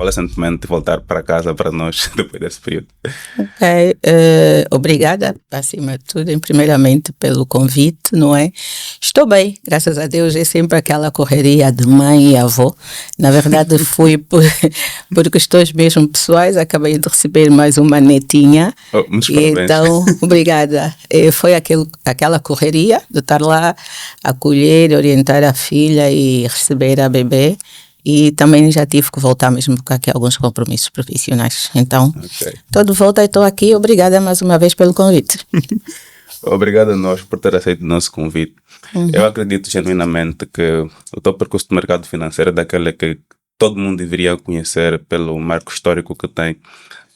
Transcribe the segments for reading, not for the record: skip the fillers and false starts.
qual é o sentimento de voltar para casa para nós depois desse período? Ok, obrigada, acima de tudo, primeiramente pelo convite, não é? Estou bem, graças a Deus, é sempre aquela correria de mãe e avó. Na verdade, fui por questões mesmo pessoais, acabei de receber mais uma netinha. Muitos parabéns. Então, obrigada. Foi aquela correria de estar lá, acolher, orientar a filha e receber a bebê. E também já tive que voltar mesmo porque aqui alguns compromissos profissionais. Então, estou de volta e estou aqui. Obrigada mais uma vez pelo convite. Obrigado a nós por ter aceito o nosso convite. Eu acredito genuinamente que o teu percurso de mercado financeiro é daquele que todo mundo deveria conhecer pelo marco histórico que tem.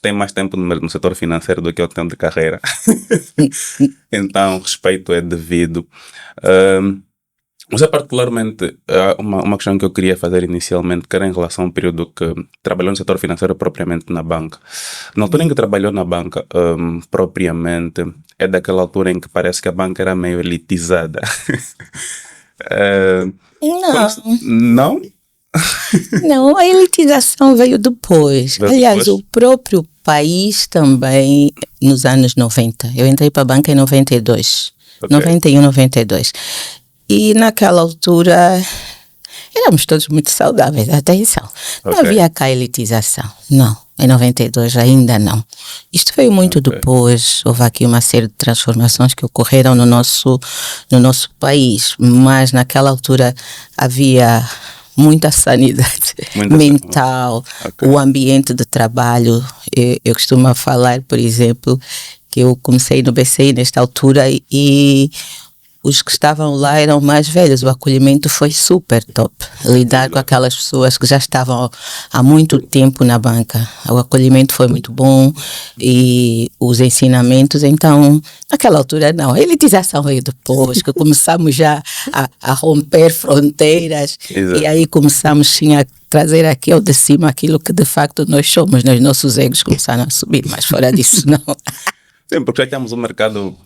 Tem mais tempo no setor financeiro do que eu tenho de carreira. Então, respeito é devido. Mas particularmente, uma questão que eu queria fazer inicialmente, que era em relação ao período que trabalhou no setor financeiro propriamente na banca. Na altura em que trabalhou na banca propriamente, é daquela altura em que parece que a banca era meio elitizada. Não? Não, a elitização veio depois. Aliás, o próprio país também, nos anos 90. Eu entrei para a banca em 92. 91, 92. E naquela altura éramos todos muito saudáveis, atenção. Não havia cá elitização, não. Em 92 ainda não. Isto veio muito depois, houve aqui uma série de transformações que ocorreram no nosso país, mas naquela altura havia muita sanidade mental, o ambiente de trabalho. Eu costumo falar, por exemplo, que eu comecei no BCI nesta altura e os que estavam lá eram mais velhos, o acolhimento foi super top. Lidar com aquelas pessoas que já estavam há muito tempo na banca, o acolhimento foi muito bom e os ensinamentos, então, naquela altura não, a elitização veio depois, que começamos já a romper fronteiras. Exato. E aí começamos sim a trazer aqui ao de cima aquilo que de facto nós somos, os nossos egos começaram a subir, mas fora disso não. Sim, porque já temos um mercado,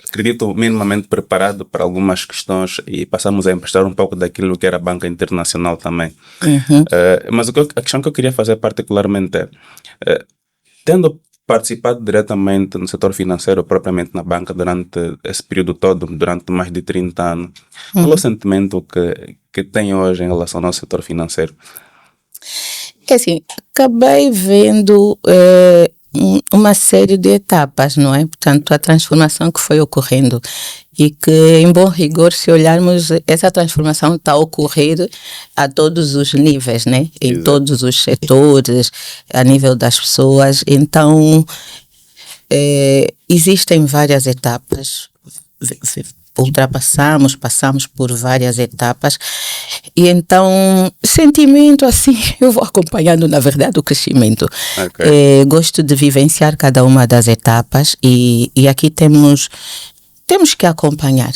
acredito, minimamente preparado para algumas questões e passamos a emprestar um pouco daquilo que era a banca internacional também. Mas a questão que eu queria fazer particularmente é, tendo participado diretamente no setor financeiro, propriamente na banca, durante esse período todo, durante mais de 30 anos, qual é o sentimento que tem hoje em relação ao nosso setor financeiro? É assim, acabei vendo uma série de etapas, não é? Portanto, a transformação que foi ocorrendo e que, em bom rigor, se olharmos, essa transformação está a ocorrer a todos os níveis, né? Em Exato. Todos os setores, a nível das pessoas. Então, existem várias etapas. Passamos por várias etapas e então sentimento assim, eu vou acompanhando na verdade o crescimento. Gosto de vivenciar cada uma das etapas e aqui temos que acompanhar.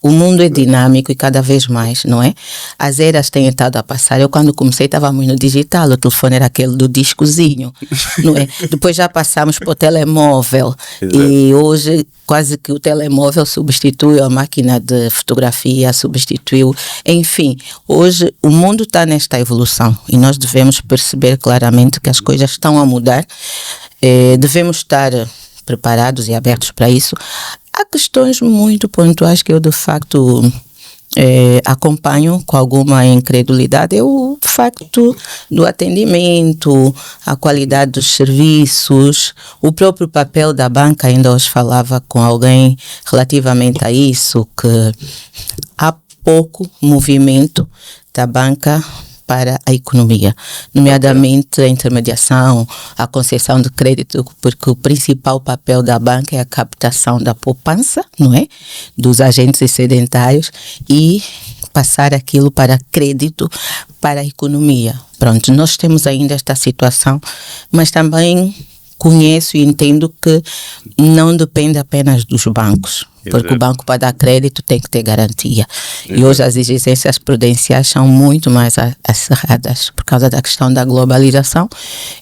O mundo é dinâmico e cada vez mais, não é? As eras têm estado a passar. Eu quando comecei estava muito no digital, o telefone era aquele do discozinho, não é? Depois já passamos para o telemóvel. E hoje quase que o telemóvel substituiu a máquina de fotografia, substituiu, enfim. Hoje o mundo está nesta evolução e nós devemos perceber claramente que as coisas estão a mudar. Devemos estar preparados e abertos para isso. Há questões muito pontuais que eu de facto acompanho com alguma incredulidade. É o facto do atendimento, a qualidade dos serviços, o próprio papel da banca. Ainda hoje falava com alguém relativamente a isso, que há pouco movimento da banca para a economia, nomeadamente a intermediação, a concessão de crédito, porque o principal papel da banca é a captação da poupança, não é? Dos agentes excedentários e passar aquilo para crédito para a economia. Pronto, nós temos ainda esta situação, mas também conheço e entendo que não depende apenas dos bancos, porque o banco para dar crédito tem que ter garantia. E hoje as exigências prudenciais são muito mais acerradas por causa da questão da globalização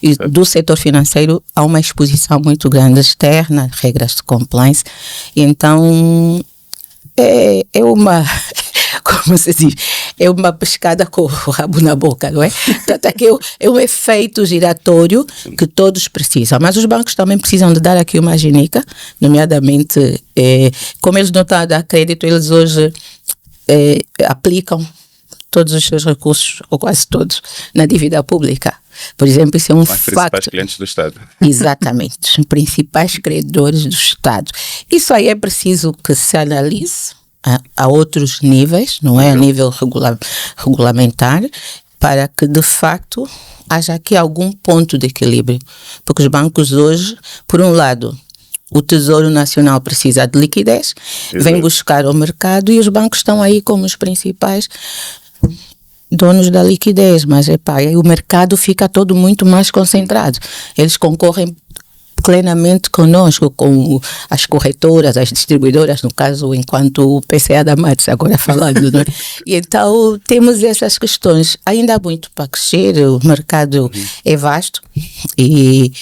e do setor financeiro há uma exposição muito grande externa, regras de compliance. E então é uma, como se diz, é uma pescada com o rabo na boca, não é? Portanto, aqui é um efeito giratório que todos precisam. Mas os bancos também precisam de dar aqui uma ginica, nomeadamente, como eles não estão a dar crédito, eles hoje aplicam todos os seus recursos, ou quase todos, na dívida pública. Por exemplo, isso é um Os principais facto. clientes do Estado. Exatamente, os principais credores do Estado. Isso aí é preciso que se analise a outros níveis, não é? A nível regulamentar, para que de facto haja aqui algum ponto de equilíbrio. Porque os bancos hoje, por um lado, o Tesouro Nacional precisa de liquidez, vem buscar ao mercado e os bancos estão aí como os principais donos da liquidez, mas aí o mercado fica todo muito mais concentrado. Eles concorrem plenamente conosco, com as corretoras, as distribuidoras, no caso, enquanto o PCA da Matos, agora falando, não é? E então temos essas questões. Ainda há muito para crescer, o mercado é vasto e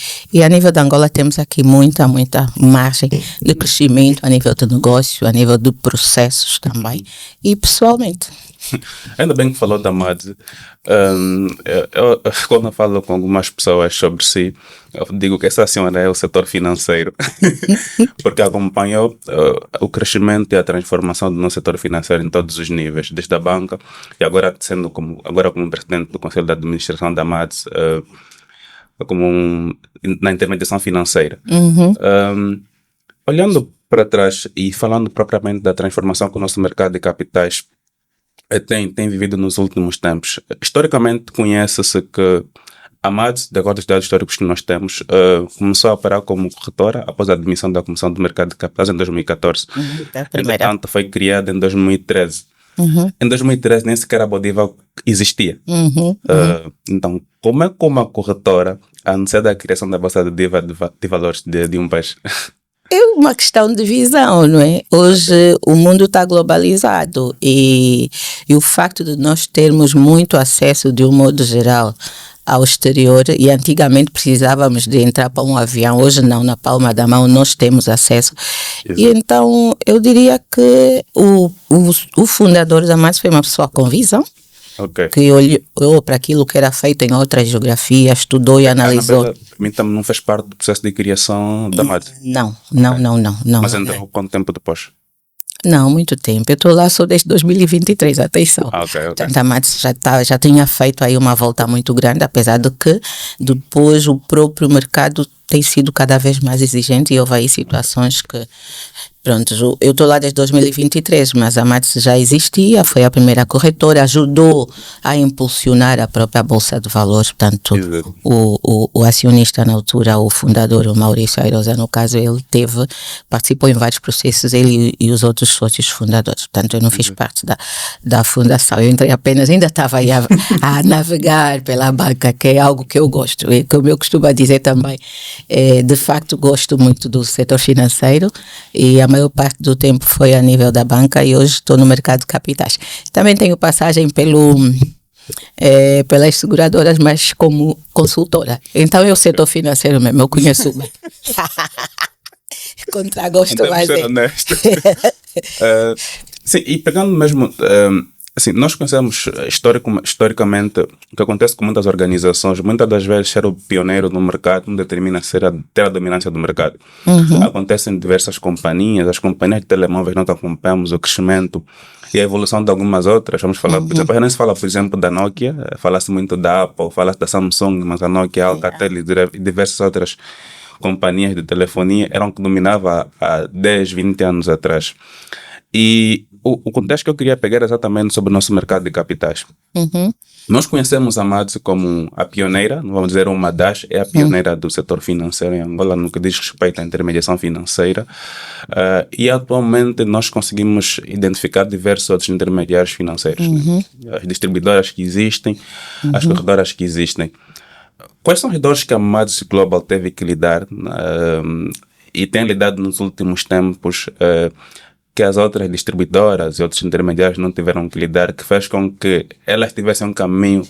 a nível de Angola temos aqui muita margem de crescimento a nível de negócio, a nível de processos também e pessoalmente. Ainda bem que falou da MAD. Quando eu falo com algumas pessoas sobre si, eu digo que essa senhora é o setor financeiro, porque acompanhou o crescimento e a transformação do nosso setor financeiro em todos os níveis, desde a banca e agora como presidente do Conselho de Administração da MAD, na intermediação financeira. Olhando para trás e falando propriamente da transformação que o nosso mercado de capitais tem vivido nos últimos tempos. Historicamente, conhece-se que a MAD, de acordo com os dados históricos que nós temos, começou a operar como corretora após a admissão da Comissão do Mercado de Capitais em 2014. Entretanto, foi criada em 2013. Em 2013, nem sequer a Bodiva existia. Então, como é que uma corretora, a não ser da criação da Bolsa de Valores de um país? É uma questão de visão, não é? Hoje o mundo está globalizado e o facto de nós termos muito acesso, de um modo geral, ao exterior, e antigamente precisávamos de entrar para um avião, hoje não, na palma da mão nós temos acesso. Exato. E então eu diria que o fundador da MAD foi uma pessoa com visão. Okay. Que olhou para aquilo que era feito em outras geografias, estudou e analisou. Então não fez parte do processo de criação da MAD? Não. Mas entrou quanto tempo depois? Não, muito tempo. Eu estou lá só desde 2023, atenção. Okay. Portanto, a MAD já tinha feito aí uma volta muito grande, apesar de que depois o próprio mercado tem sido cada vez mais exigente e houve aí situações que... Pronto, eu estou lá desde 2023, mas a MAD já existia, foi a primeira corretora, ajudou a impulsionar a própria Bolsa de Valores, portanto, o acionista na altura, o fundador, o Maurício Airosa, no caso, ele participou em vários processos, ele e os outros sócios fundadores, portanto, eu não fiz parte da fundação, eu entrei apenas, ainda estava aí a navegar pela banca, que é algo que eu gosto, e como eu costumo dizer também, de facto gosto muito do setor financeiro, e a maior parte do tempo foi a nível da banca e hoje estou no mercado de capitais. Também tenho passagem pelas seguradoras, mas como consultora. Então é o setor financeiro mesmo, eu conheço bem. Contra gosto, então, mas ser honesto. Sim, e pegando mesmo... assim, nós conhecemos historicamente o que acontece com muitas organizações. Muitas das vezes ser o pioneiro no mercado não determina ter a dominância do mercado. Acontece em diversas companhias. As companhias de telemóveis nós acompanhamos o crescimento e a evolução de algumas outras. Vamos falar, por exemplo, nem se fala, por exemplo, da Nokia, fala-se muito da Apple, fala-se da Samsung, mas a Nokia, a Alcatel e diversas outras companhias de telefonia eram que dominavam há 10, 20 anos atrás. E o contexto que eu queria pegar é exatamente sobre o nosso mercado de capitais. Nós conhecemos a MAD como a pioneira, não vamos dizer uma das, é a pioneira do setor financeiro em Angola no que diz respeito à intermediação financeira. E atualmente nós conseguimos identificar diversos outros intermediários financeiros. Né? As distribuidoras que existem, as corretoras que existem. Quais são as dores que a MAD Global teve que lidar e tem lidado nos últimos tempos que as outras distribuidoras e outros intermediários não tiveram que lidar, que fez com que elas tivessem um caminho,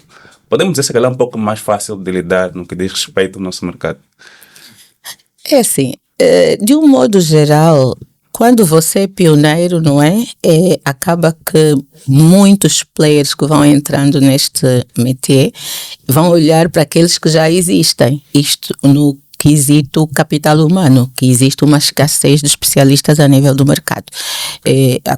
podemos dizer que ela é um pouco mais fácil de lidar no que diz respeito ao nosso mercado? É assim, de um modo geral, quando você é pioneiro, não é? Acaba que muitos players que vão entrando neste métier vão olhar para aqueles que já existem. Isto no quesito capital humano, que existe uma escassez de especialistas a nível do mercado.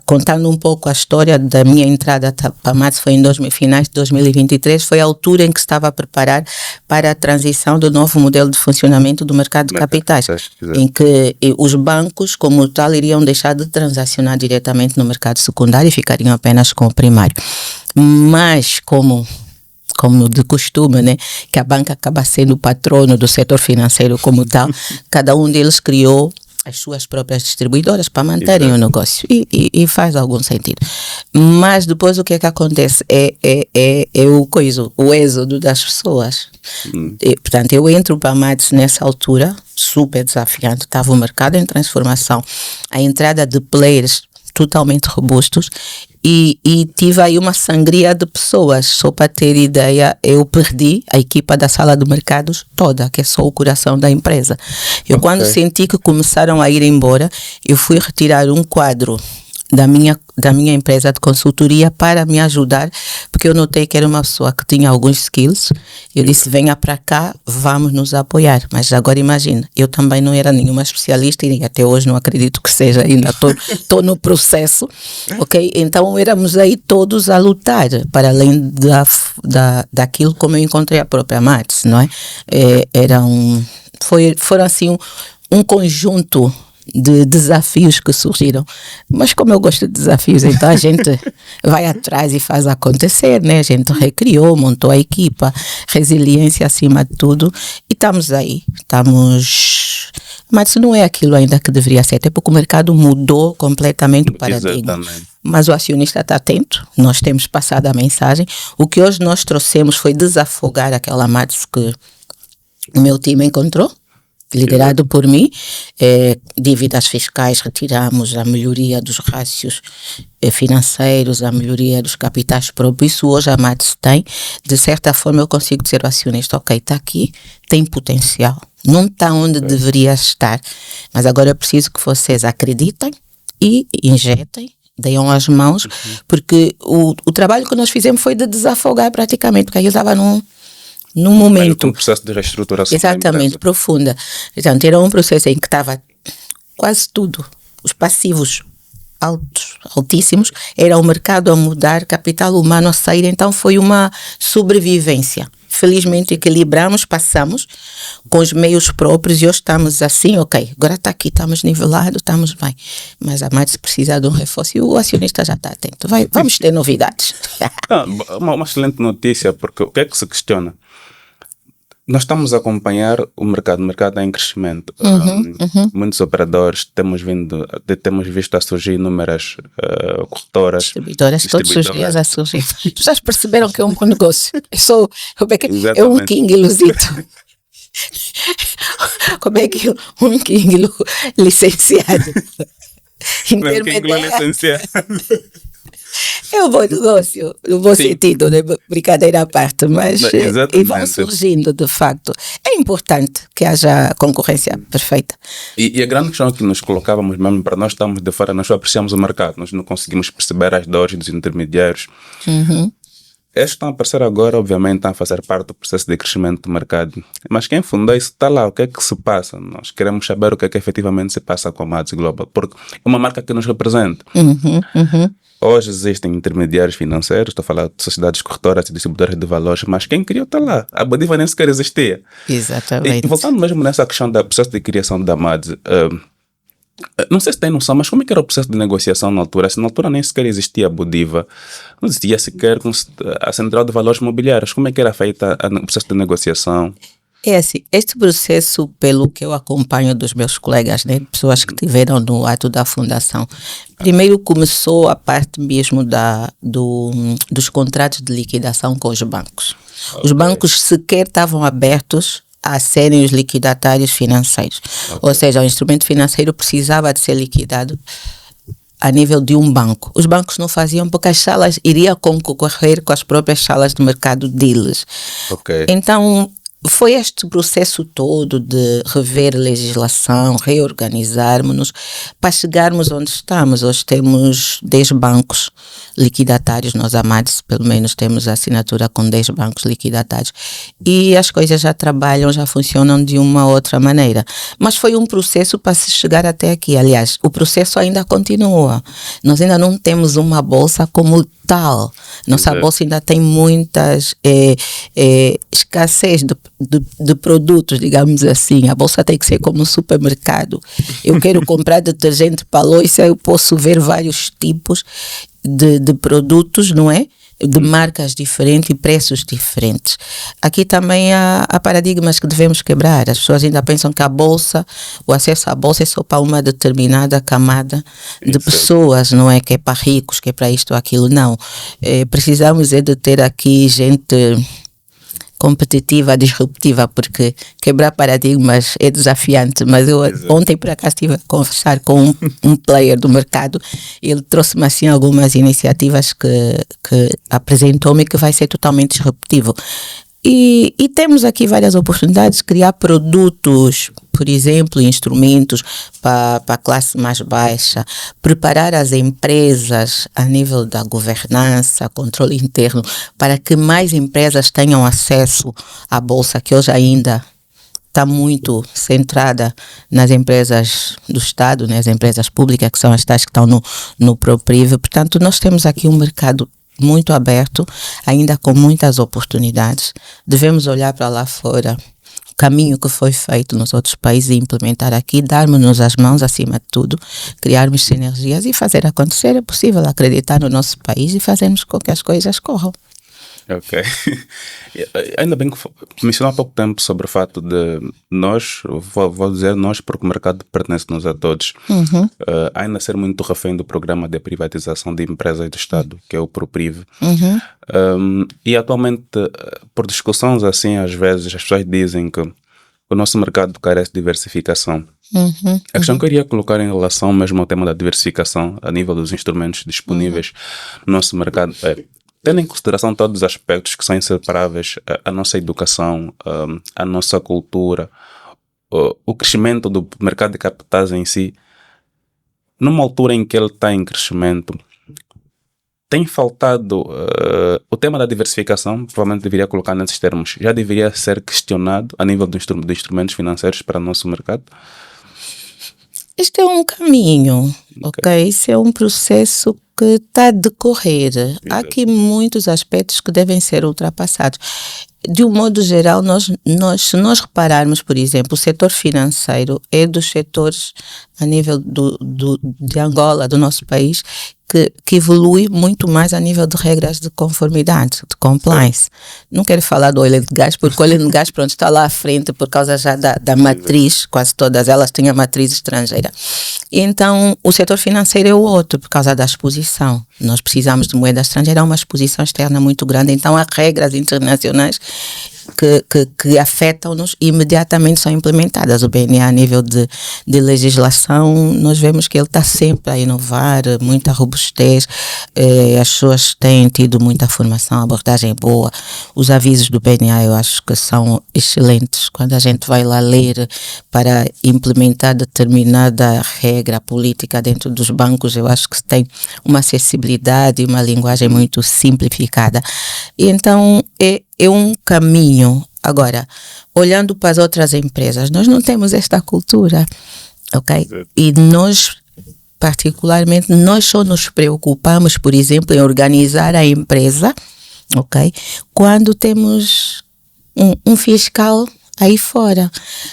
Contando um pouco a história da minha entrada para a MADS, foi em finais de 2023, foi a altura em que estava a preparar para a transição do novo modelo de funcionamento do mercado de capitais, em que os bancos, como tal, iriam deixar de transacionar diretamente no mercado secundário e ficariam apenas com o primário. Mas como de costume, né, que a banca acaba sendo o patrono do setor financeiro como tal, cada um deles criou as suas próprias distribuidoras para manterem o negócio e faz algum sentido. Mas depois o que é que acontece? É o êxodo das pessoas. Portanto, eu entro para a MADS nessa altura, super desafiante, estava o mercado em transformação, a entrada de players totalmente robustos e tive aí uma sangria de pessoas. Só para ter ideia, eu perdi a equipa da sala de mercados toda, que é só o coração da empresa. Quando senti que começaram a ir embora, eu fui retirar um quadro da minha empresa de consultoria para me ajudar, porque eu notei que era uma pessoa que tinha alguns skills. Eu disse, venha para cá, vamos nos apoiar. Mas agora imagina, eu também não era nenhuma especialista e até hoje não acredito que seja, ainda estou no processo, ok? Então éramos aí todos a lutar, para além daquilo como eu encontrei a própria MADS, não é? Foram assim um conjunto de desafios que surgiram, mas como eu gosto de desafios, então a gente vai atrás e faz acontecer, né? A gente recriou, montou a equipa, resiliência acima de tudo, e estamos aí, mas não é aquilo ainda que deveria ser, até porque o mercado mudou completamente o paradigma. Exatamente. Mas o acionista está atento, nós temos passado a mensagem. O que hoje nós trouxemos foi desafogar aquela MADS que o meu time encontrou, liderado por mim. Dívidas fiscais, retiramos a melhoria dos rácios financeiros, a melhoria dos capitais próprios. Isso hoje a MADS tem. De certa forma eu consigo dizer ao acionista, ok, está aqui, tem potencial, não está onde deveria estar, mas agora eu preciso que vocês acreditem e injetem, deem as mãos, porque o trabalho que nós fizemos foi de desafogar praticamente, porque aí eu estava num momento... Um processo de reestruturação. Exatamente, profunda. Portanto, era um processo em que estava quase tudo, os passivos altíssimos, era o mercado a mudar, capital humano a sair, então foi uma sobrevivência. Felizmente equilibramos, passamos com os meios próprios e hoje estamos assim, ok, agora está aqui, estamos nivelados, estamos bem. Mas a MADS precisa de um reforço e o acionista já está atento. Vamos ter novidades. Uma excelente notícia, porque o que é que se questiona? Nós estamos a acompanhar o mercado está em crescimento. Muitos operadores, temos visto a surgir inúmeras corretoras. Distribuidoras, todos os dias a surgir. Vocês perceberam que é um bom negócio? É um quinguilozito. Como é que um quinguilo licenciado? Intermediário. É um bom negócio, no bom sentido, né? Brincadeira à parte, mas e vão surgindo, de facto. É importante que haja concorrência perfeita. E a grande questão que nos colocávamos mesmo, para nós estamos de fora, nós só apreciamos o mercado, nós não conseguimos perceber as dores dos intermediários. Estes estão a aparecer agora, obviamente, estão a fazer parte do processo de crescimento do mercado. Mas quem fundou isso está lá, o que é que se passa? Nós queremos saber o que é que efetivamente se passa com a MADS Global, porque é uma marca que nos representa. Hoje existem intermediários financeiros, estou a falar de sociedades corretoras e distribuidoras de valores, mas quem criou está lá. A Bodiva nem sequer existia. Exatamente. E voltando mesmo nessa questão do processo de criação da MADS, não sei se tem noção, mas como é que era o processo de negociação na altura? Se na altura nem sequer existia a Bodiva, não existia sequer a Central de Valores Mobiliários, como é que era feita o processo de negociação? É assim, este processo, pelo que eu acompanho dos meus colegas, né, pessoas que estiveram no ato da fundação, primeiro começou a parte mesmo dos contratos de liquidação com os bancos. Os bancos sequer estavam abertos a serem os liquidatários financeiros. Ou seja, o instrumento financeiro precisava de ser liquidado a nível de um banco. Os bancos não faziam porque as salas iriam concorrer com as próprias salas de mercado deles. Então, foi este processo todo de rever legislação, reorganizarmos-nos para chegarmos onde estamos. Hoje temos 10 bancos liquidatários, nós amados, pelo menos temos a assinatura com 10 bancos liquidatários e as coisas já trabalham, já funcionam de uma outra maneira. Mas foi um processo para se chegar até aqui. Aliás, o processo ainda continua. Nós ainda não temos uma bolsa como tal. Nossa bolsa ainda tem muitas escassez de produtos, digamos assim. A bolsa tem que ser como um supermercado. Eu quero comprar detergente para louça, eu posso ver vários tipos de produtos, não é? De marcas diferentes e preços diferentes. Aqui também há paradigmas que devemos quebrar. As pessoas ainda pensam que a bolsa, o acesso à bolsa é só para uma determinada camada de pessoas, não é? Que é para ricos, que é para isto ou aquilo. Não. Precisamos de ter aqui gente competitiva, disruptiva, porque quebrar paradigmas é desafiante, mas eu ontem por acaso estive a conversar com um player do mercado e ele trouxe-me assim algumas iniciativas que apresentou-me que vai ser totalmente disruptivo. E temos aqui várias oportunidades de criar produtos, por exemplo, instrumentos para a classe mais baixa, preparar as empresas a nível da governança, controle interno, para que mais empresas tenham acesso à bolsa, que hoje ainda está muito centrada nas empresas do Estado, né, as empresas públicas, que são as tais que estão no ProPrive. Portanto, nós temos aqui um mercado muito aberto, ainda com muitas oportunidades. Devemos olhar para lá fora, o caminho que foi feito nos outros países e implementar aqui, darmos-nos as mãos acima de tudo, criarmos sinergias e fazer acontecer. É possível acreditar no nosso país e fazermos com que as coisas corram. Ok. Ainda bem que mencionou há pouco tempo sobre o fato de nós, vou dizer nós porque o mercado pertence-nos a todos, ainda ser muito refém do programa de privatização de empresas do Estado, que é o ProPrive. E atualmente, por discussões assim, às vezes as pessoas dizem que o nosso mercado carece de diversificação. A questão que eu iria colocar em relação mesmo ao tema da diversificação a nível dos instrumentos disponíveis no nosso mercado é, tendo em consideração todos os aspectos que são inseparáveis, a nossa educação, a nossa cultura, o crescimento do mercado de capitais em si, numa altura em que ele está em crescimento, tem faltado o tema da diversificação, provavelmente deveria colocar nesses termos, já deveria ser questionado a nível de instrumentos financeiros para o nosso mercado? Este é um caminho, ok? Isso é um processo que está a decorrer. Há aqui muitos aspectos que devem ser ultrapassados. De um modo geral, se nós repararmos, por exemplo, o setor financeiro é dos setores a nível de Angola, do nosso país, que evolui muito mais a nível de regras de conformidade, de compliance. Não quero falar do óleo de gás, porque o óleo de gás pronto, está lá à frente por causa já da matriz, quase todas elas têm a matriz estrangeira. E então, o setor financeiro é o outro, por causa da exposição. Nós precisamos de moeda estrangeira, há uma exposição externa muito grande, então há regras internacionais que afetam-nos e imediatamente são implementadas. O BNA, a nível de legislação, nós vemos que ele está sempre a inovar, muita robustez, as pessoas têm tido muita formação, a abordagem é boa. Os avisos do BNA eu acho que são excelentes. Quando a gente vai lá ler para implementar determinada regra política dentro dos bancos, eu acho que tem uma acessibilidade e uma linguagem muito simplificada. E então é um caminho. Agora, olhando para as outras empresas, nós não temos esta cultura, ok? E nós, particularmente, nós só nos preocupamos, por exemplo, em organizar a empresa, ok? Quando temos um fiscal aí fora.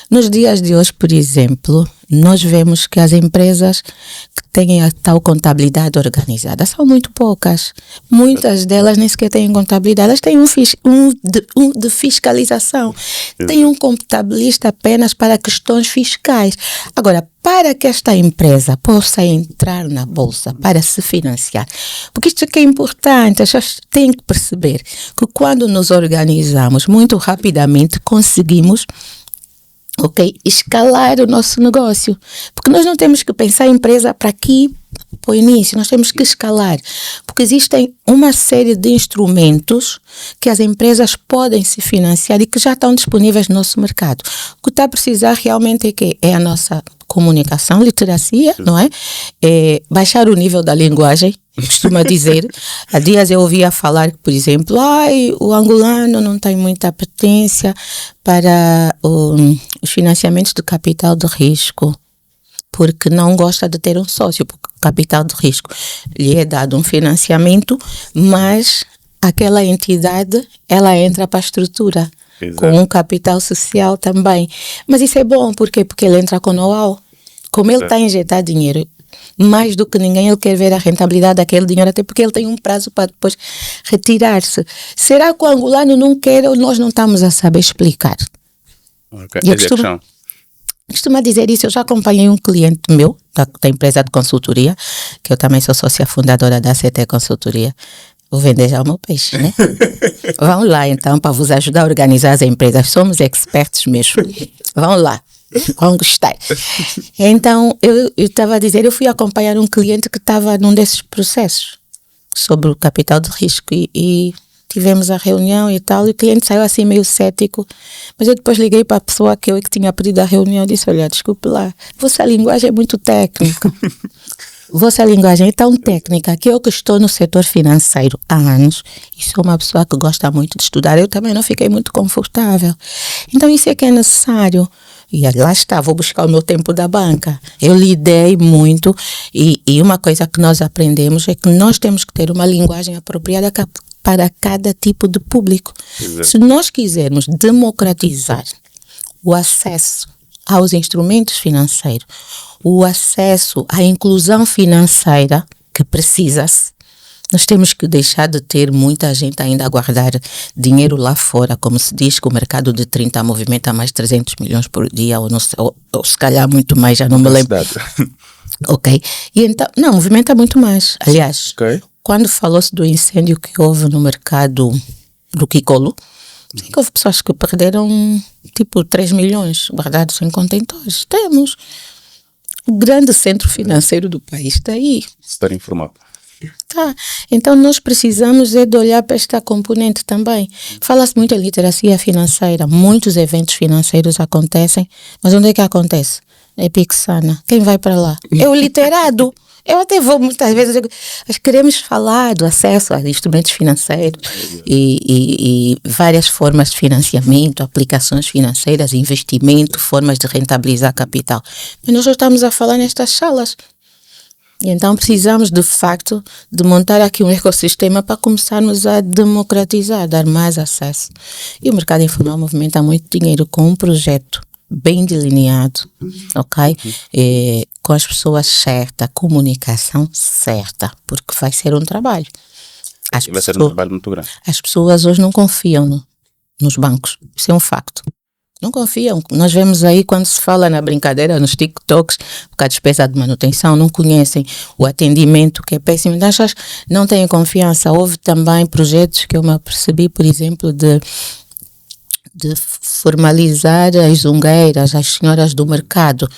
Nos dias de hoje, por exemplo, nós vemos que as empresas que têm a tal contabilidade organizada são muito poucas. Muitas delas nem sequer têm contabilidade, elas têm um de fiscalização. Tem um contabilista apenas para questões fiscais. Agora, para que esta empresa possa entrar na bolsa para se financiar, porque isto aqui é importante, as pessoas têm que perceber que quando nos organizamos muito rapidamente conseguimos escalar o nosso negócio, porque nós não temos que pensar em empresa para aqui, para o início, nós temos que escalar, porque existem uma série de instrumentos que as empresas podem se financiar e que já estão disponíveis no nosso mercado. O que está a precisar realmente é que é a nossa comunicação, literacia, não é? É baixar o nível da linguagem, costuma dizer. Há dias eu ouvia falar que, por exemplo, o angolano não tem muita apetência para os financiamentos de capital de risco, porque não gosta de ter um sócio, porque o capital de risco lhe é dado um financiamento, mas aquela entidade, ela entra para a estrutura. Exato. Com um capital social também. Mas isso é bom, por quê? Porque ele entra com know-how. Como ele está a injetar dinheiro, mais do que ninguém, ele quer ver a rentabilidade daquele dinheiro, até porque ele tem um prazo para depois retirar-se. Será que o angolano não quer ou nós não estamos a saber explicar? Okay. E eu costuma dizer isso. Eu já acompanhei um cliente meu, da empresa de consultoria, que eu também sou sócia fundadora da CT Consultoria. Vou vender já o meu peixe, né? Vão lá, então, para vos ajudar a organizar as empresas. Somos expertos mesmo. Vão lá. Vão gostar. Então, eu estava a dizer, eu fui acompanhar um cliente que estava num desses processos sobre o capital de risco e tivemos a reunião e tal, e o cliente saiu assim meio cético, mas eu depois liguei para a pessoa que tinha pedido a reunião e disse, olha, desculpe lá, vossa linguagem é muito técnica. Vossa linguagem é tão técnica que eu que estou no setor financeiro há anos e sou uma pessoa que gosta muito de estudar, eu também não fiquei muito confortável. Então isso é que é necessário. E lá está, vou buscar o meu tempo da banca. Eu lidei muito e uma coisa que nós aprendemos é que nós temos que ter uma linguagem apropriada para cada tipo de público. Exato. Se nós quisermos democratizar o acesso aos instrumentos financeiros, o acesso à inclusão financeira que precisa-se, nós temos que deixar de ter muita gente ainda a guardar dinheiro lá fora, como se diz que o mercado de 30 movimenta mais 300 milhões por dia, ou, não sei, ou se calhar muito mais, já não me lembro. Ok? E então, não, movimenta muito mais. Aliás, quando falou-se do incêndio que houve no mercado do Kikolo, que houve pessoas que perderam tipo 3 milhões guardados em contentores. Temos. O grande centro financeiro do país está aí. Estar informado. Tá. Então nós precisamos de olhar para esta componente também. Fala-se muito em literacia financeira, muitos eventos financeiros acontecem, mas onde é que acontece? É Pixana. Quem vai para lá? É o literado. Eu até vou muitas vezes, nós queremos falar do acesso a instrumentos financeiros e várias formas de financiamento, aplicações financeiras, investimento, formas de rentabilizar capital. Mas nós já estamos a falar nestas salas. E então precisamos, de facto, de montar aqui um ecossistema para começarmos a democratizar, dar mais acesso. E o mercado informal movimenta muito dinheiro com um projeto bem delineado, ok? Com as pessoas certas, comunicação certa, porque vai ser um trabalho. Vai ser um trabalho muito grande. As pessoas hoje não confiam nos bancos, isso é um facto. Não confiam. Nós vemos aí quando se fala na brincadeira, nos TikToks, porque a despesa de manutenção, não conhecem o atendimento que é péssimo. Então, não têm confiança. Houve também projetos que eu me apercebi, por exemplo, de formalizar as zungueiras, as senhoras do mercado,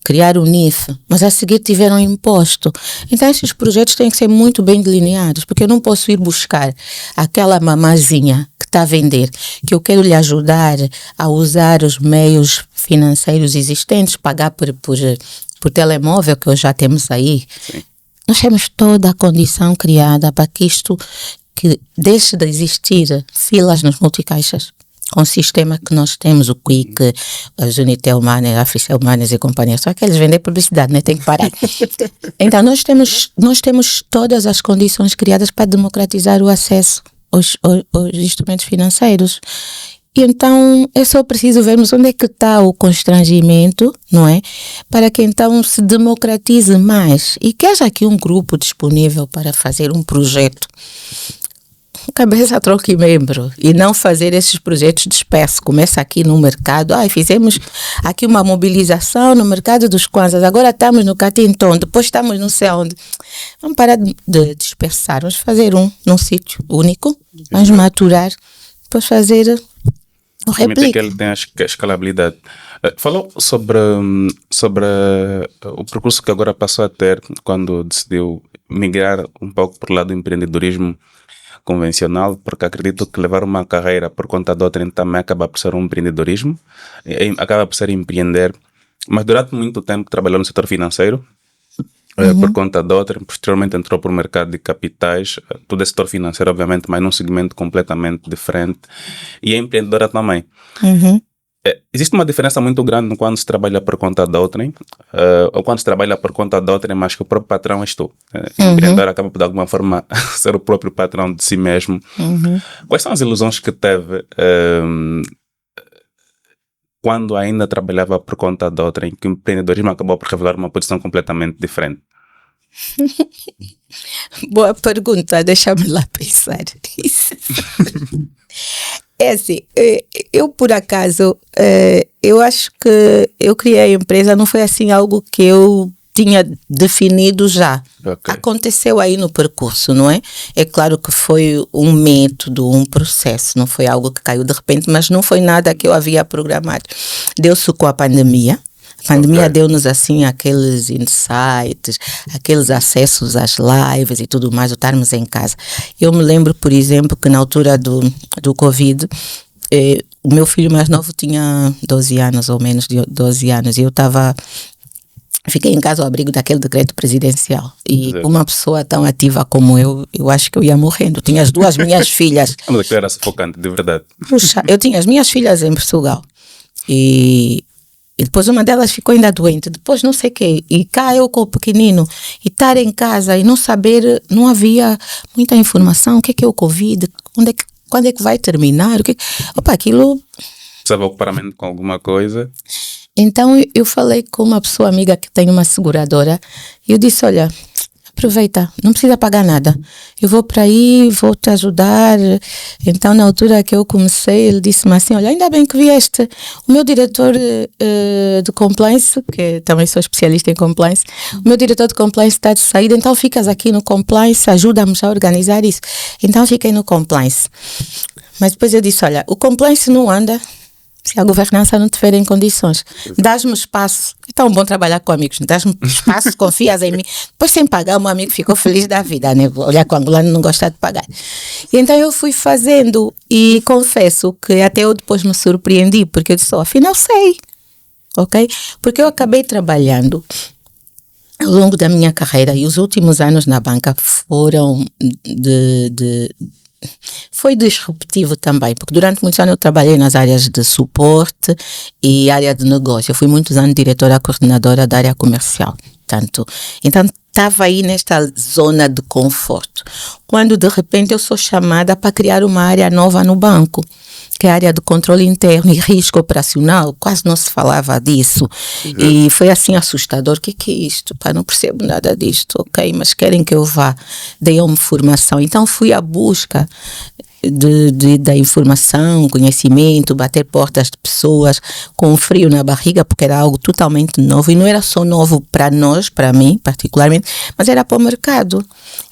criar o NIF, mas a seguir tiveram imposto. Então esses projetos têm que ser muito bem delineados, porque eu não posso ir buscar aquela mamazinha que está a vender, que eu quero lhe ajudar a usar os meios financeiros existentes, pagar por telemóvel, que hoje já temos aí. Sim. Nós temos toda a condição criada para que isto que deixe de existir filas nos multicaixas. Com o sistema que nós temos, o Quick, as Unitel Money, a Africell Money e companhia, só que eles vendem publicidade, né? Tem que parar. Então nós temos todas as condições criadas para democratizar o acesso aos instrumentos financeiros. E então é só preciso vermos onde é que está o constrangimento, não é? Para que então se democratize mais e que haja aqui um grupo disponível para fazer um projeto cabeça, troca e membro, e não fazer esses projetos dispersos. Começa aqui no mercado, fizemos aqui uma mobilização no mercado dos Kwanzas, agora estamos no Catinton, depois estamos não sei onde. Vamos parar de dispersar, vamos fazer num sítio único, vamos maturar, depois fazer permite que ele tenha a escalabilidade. Falou sobre o percurso que agora passou a ter quando decidiu migrar um pouco para o lado do empreendedorismo convencional, porque acredito que levar uma carreira por conta de outra também acaba por ser um empreendedorismo, acaba por ser empreender, mas durante muito tempo trabalhou no setor financeiro, por conta de outra, posteriormente entrou para o mercado de capitais, todo esse setor financeiro obviamente, mas num segmento completamente diferente, e é empreendedora também. Existe uma diferença muito grande quando se trabalha por conta de outrem, ou quando se trabalha por conta de outrem, mas que o próprio patrão és tu. Empreendedor acaba por, de alguma forma, ser o próprio patrão de si mesmo. Quais são as ilusões que teve quando ainda trabalhava por conta de outrem, que o empreendedorismo acabou por revelar uma posição completamente diferente? Boa pergunta, deixa-me lá pensar. É assim, eu por acaso, eu acho que eu criei a empresa, não foi assim algo que eu tinha definido já. Okay. Aconteceu aí no percurso, não é? É claro que foi um método, um processo, não foi algo que caiu de repente, mas não foi nada que eu havia programado. Deu-se com a pandemia. A pandemia deu-nos assim aqueles insights, aqueles acessos às lives e tudo mais, o estarmos em casa. Eu me lembro, por exemplo, que na altura do Covid, o meu filho mais novo tinha 12 anos ou menos de 12 anos e fiquei em casa ao abrigo daquele decreto presidencial. E uma pessoa tão ativa como eu acho que eu ia morrendo. Tinha as duas minhas filhas. Mas aquilo era sufocante, de verdade. Puxa, eu tinha as minhas filhas em Portugal. E depois uma delas ficou ainda doente, depois não sei o quê, e cá eu com o pequenino, e estar em casa e não saber, não havia muita informação, o que é o Covid, quando é que vai terminar, aquilo... Precisava ocupar a mente com alguma coisa. Então eu falei com uma pessoa amiga que tem uma seguradora, e eu disse, olha, aproveita, não precisa pagar nada, eu vou para aí, vou te ajudar. Então na altura que eu comecei, ele disse-me assim, olha, ainda bem que vieste, o meu diretor de compliance, que também sou especialista em compliance, o meu diretor de compliance está de saída, então ficas aqui no compliance, ajuda-me a organizar isso. Então fiquei no compliance, mas depois eu disse, olha, o compliance não anda se a governança não estiver em condições. Dás-me espaço, é tão bom trabalhar com amigos, dás-me espaço, confias em mim, depois sem pagar o meu amigo ficou feliz da vida, né? Olhar que o angolano não gosta de pagar. E então eu fui fazendo e confesso que até eu depois me surpreendi, porque eu disse, afinal sei, ok? Porque eu acabei trabalhando ao longo da minha carreira e os últimos anos na banca foram foi disruptivo também, porque durante muitos anos eu trabalhei nas áreas de suporte e área de negócio. Eu fui muitos anos diretora coordenadora da área comercial. Então estava aí nesta zona de conforto. Quando de repente eu sou chamada para criar uma área nova no banco, que é a área de controle interno e risco operacional, quase não se falava disso. E foi assim assustador. O que é isto? Não percebo nada disto, ok, mas querem que eu vá. Dei-me formação. Então fui à busca da informação, conhecimento, bater portas de pessoas com frio na barriga, porque era algo totalmente novo, e não era só novo para nós, para mim particularmente, mas era para o mercado.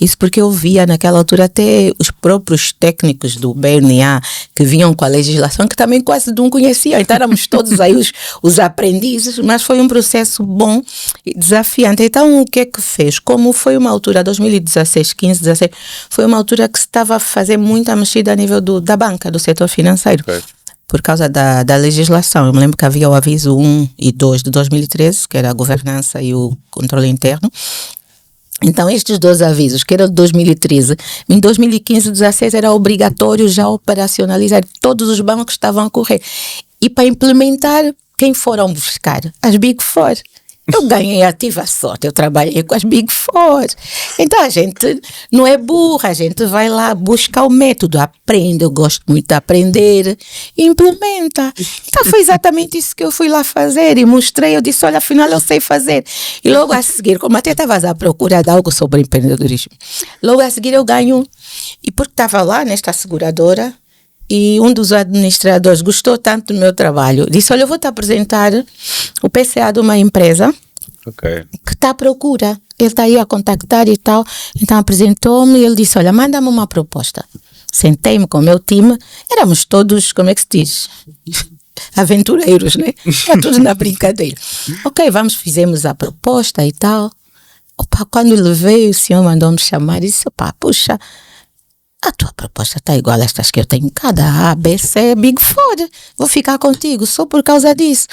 Isso porque eu via naquela altura até os próprios técnicos do BNA que vinham com a legislação, que também quase não conheciam, então éramos todos aí os aprendizes, mas foi um processo bom e desafiante. Então o que é que fez? Como foi uma altura, 2016, 15, 16, foi uma altura que se estava a fazer muita mexida a nível da banca, do setor financeiro, por causa da legislação. Eu me lembro que havia o aviso 1 e 2 de 2013, que era a governança e o controle interno. Então estes dois avisos, que eram de 2013, em 2015 e 2016 era obrigatório já operacionalizar, todos os bancos estavam a correr. E para implementar, quem foram buscar? As Big Four. Eu ganhei ativa sorte, eu trabalhei com as Big Four. Então a gente não é burra, a gente vai lá, busca o método, aprende, eu gosto muito de aprender, e implementa. Então foi exatamente isso que eu fui lá fazer e mostrei, eu disse, olha, afinal eu sei fazer. E logo a seguir, como até estavas à procura de algo sobre empreendedorismo, logo a seguir eu ganho, e porque estava lá nesta seguradora, e um dos administradores gostou tanto do meu trabalho, disse, olha, eu vou te apresentar o PCA de uma empresa que está à procura. Ele está aí a contactar e tal. Então apresentou-me e ele disse, olha, manda-me uma proposta. Sentei-me com o meu time, éramos todos, como é que se diz? Aventureiros, né? Era tudo na brincadeira. Ok, fizemos a proposta e tal. Opa, quando ele veio, o senhor mandou-me chamar e disse, opa, puxa, a tua proposta está igual a estas que eu tenho. Cada A, B, C, Big Four. Vou ficar contigo só por causa disso.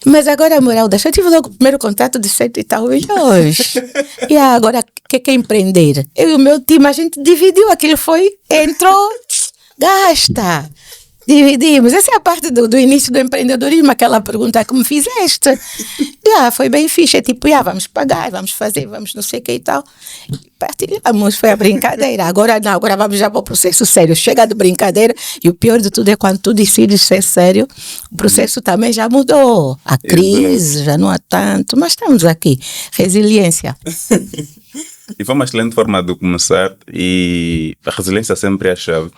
Mas agora a moral eu tive logo o primeiro contato de 100 e tal milhões. E agora, o que é empreender? Eu e o meu time, a gente dividiu. Aquilo entrou, gasta. Dividimos. Essa é a parte do início do empreendedorismo, aquela pergunta que me fizeste. Foi bem fixe. É tipo, vamos pagar, vamos fazer, vamos não sei o que e tal. Partilhamos, foi a brincadeira. Agora não, agora vamos já para o processo sério. Chega de brincadeira e o pior de tudo é quando tu decides ser sério, o processo também já mudou. A crise já não há tanto, mas estamos aqui. Resiliência. E foi uma excelente forma de começar e a resiliência sempre é a chave.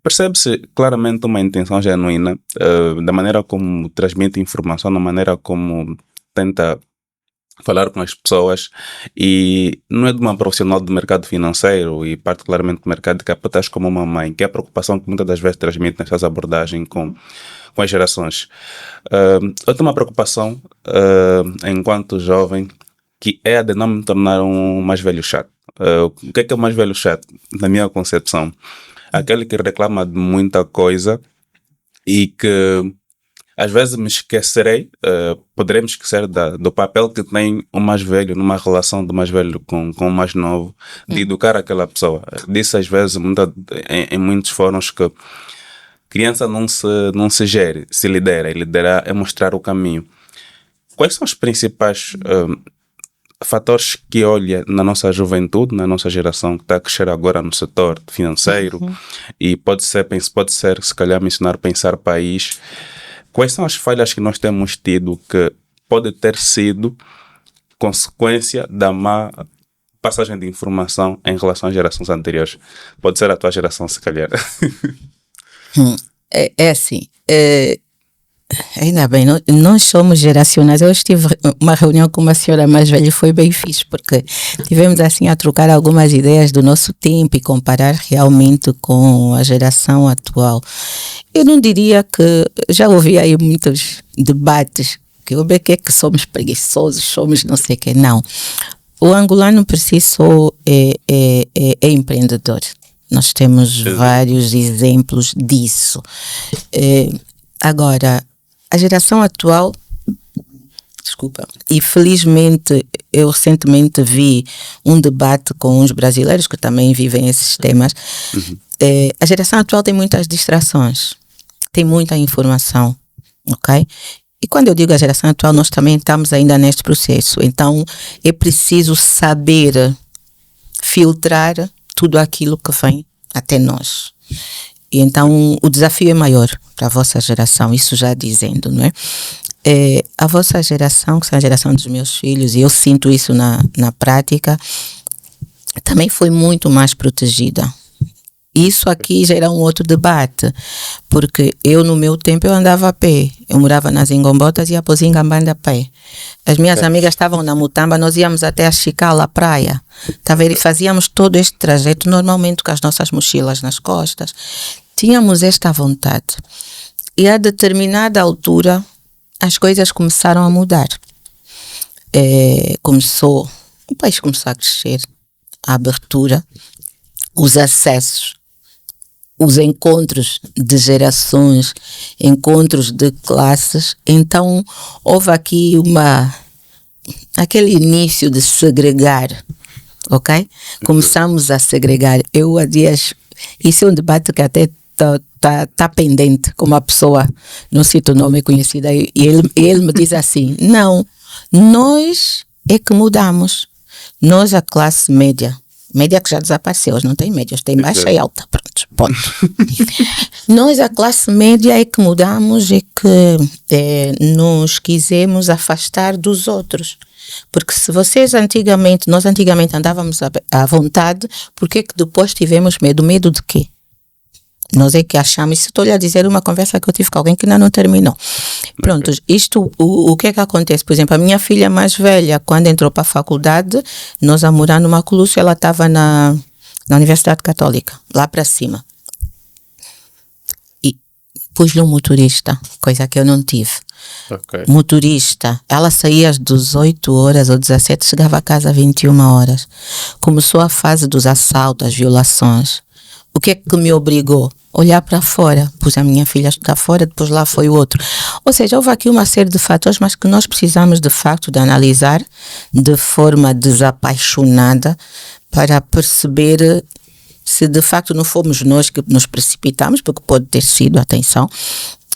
Percebe-se claramente uma intenção genuína da maneira como transmite informação, da maneira como tenta falar com as pessoas, e não é de uma profissional do mercado financeiro e particularmente do mercado de capitais como uma mãe, que é a preocupação que muitas das vezes transmite nessas abordagens com as gerações. Eu tenho uma preocupação enquanto jovem, que é a de não me tornar um mais velho chato. O que é o mais velho chato? Na minha concepção, aquele que reclama de muita coisa e que às vezes me esquecerei, poderei me esquecer do papel que tem o mais velho numa relação do mais velho com o mais novo, de educar aquela pessoa. Disse às vezes em muitos fóruns que criança não se gere, se lidera, e liderar é mostrar o caminho. Quais são os principais fatores que olha na nossa juventude, na nossa geração que está a crescer agora no setor financeiro, e pode ser se calhar mencionar pensar país, quais são as falhas que nós temos tido que pode ter sido consequência da má passagem de informação em relação às gerações anteriores? Pode ser a tua geração, se calhar. É assim, ainda bem, nós somos geracionais. Eu tive uma reunião com uma senhora mais velha e foi bem fixe, porque tivemos assim a trocar algumas ideias do nosso tempo e comparar realmente com a geração atual. Eu não diria que, já ouvi aí muitos debates, que o que é que somos preguiçosos, somos não sei o que, não. O angolano por si só é empreendedor. Nós temos vários exemplos disso. Agora, a geração atual, e felizmente eu recentemente vi um debate com uns brasileiros que também vivem esses temas. A geração atual tem muitas distrações, tem muita informação, ok? E quando eu digo a geração atual, nós também estamos ainda neste processo. Então, é preciso saber filtrar tudo aquilo que vem até nós. E então o desafio é maior para a vossa geração, isso já dizendo, não é? A vossa geração, que é a geração dos meus filhos, e eu sinto isso na prática, também foi muito mais protegida. Isso aqui já era um outro debate, porque eu no meu tempo eu andava a pé, eu morava nas Ingombotas e ia para os Ingambanda a pé. As minhas amigas estavam na Mutamba, nós íamos até a Chicala, a praia, e fazíamos todo este trajeto normalmente com as nossas mochilas nas costas. Tínhamos esta vontade e a determinada altura as coisas começaram a mudar. O país começou a crescer, a abertura, os acessos, os encontros de gerações, encontros de classes. Então houve aqui aquele início de segregar, ok? Começamos a segregar. Eu há dias, isso é um debate que até tá pendente com uma pessoa, não cito o nome, conhecida, e ele me diz assim, não, nós é que mudamos, nós a classe média que já desapareceu, hoje não tem médias, tem baixa e alta, pronto, ponto. Nós a classe média é que mudamos e que nos quisemos afastar dos outros. Porque se nós antigamente andávamos à vontade, por que depois tivemos medo? Medo de quê? Nós é que achamos, isso estou-lhe a dizer uma conversa que eu tive com alguém que ainda não terminou. Pronto, isto, o que é que acontece? Por exemplo, a minha filha mais velha, quando entrou para a faculdade, nós a morar no Maculucio, ela estava na Universidade Católica, lá para cima. E pus-lhe um motorista, coisa que eu não tive. Okay. Motorista, ela saía às 18 horas ou 17, chegava a casa às 21 horas. Começou a fase dos assaltos, as violações. O que é que me obrigou? Olhar para fora. Pus a minha filha a estudar fora, depois lá foi o outro. Ou seja, houve aqui uma série de fatores, mas que nós precisamos de facto de analisar de forma desapaixonada para perceber se de facto não fomos nós que nos precipitamos, porque pode ter sido, atenção,